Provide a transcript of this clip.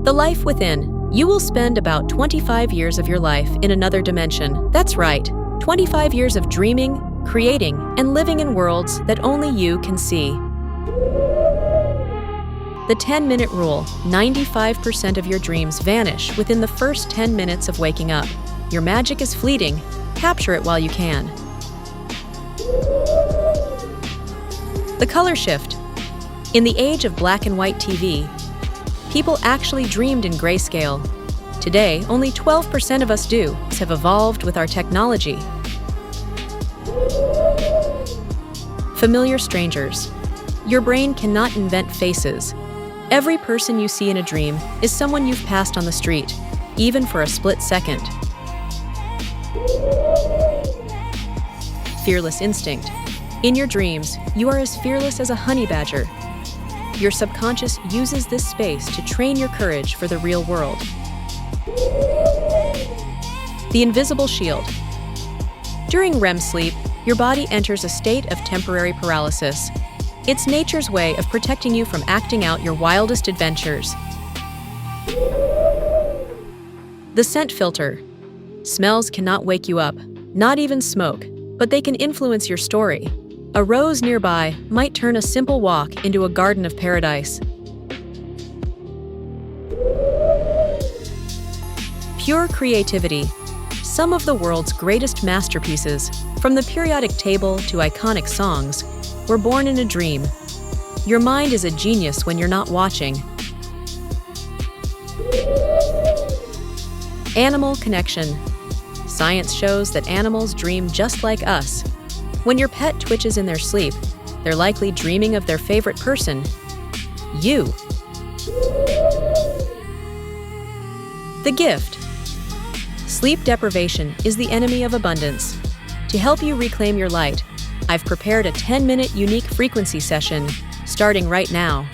The life within. You will spend about 25 years of your life in another dimension. That's right, 25 years of dreaming, creating, and living in worlds that only you can see. The 10-minute rule. 95% of your dreams vanish within the first 10 minutes of waking up. Your magic is fleeting. Capture it while you can. The color shift. In the age of black and white TV, people actually dreamed in grayscale. Today, only 12% of us have evolved with our technology. Familiar strangers. Your brain cannot invent faces. Every person you see in a dream is someone you've passed on the street, even for a split second. Fearless instinct. In your dreams, you are as fearless as a honey badger. Your subconscious uses this space to train your courage for the real world. The invisible shield. During REM sleep, your body enters a state of temporary paralysis. It's nature's way of protecting you from acting out your wildest adventures. The scent filter. Smells cannot wake you up, not even smoke, but they can influence your story. A rose nearby might turn a simple walk into a garden of paradise. Pure creativity. Some of the world's greatest masterpieces, from the periodic table to iconic songs, were born in a dream. Your mind is a genius when you're not watching. Animal connection. Science shows that animals dream just like us. When your pet twitches in their sleep, they're likely dreaming of their favorite person, you. The gift. Sleep deprivation is the enemy of abundance. To help you reclaim your light, I've prepared a 10-minute unique frequency session starting right now.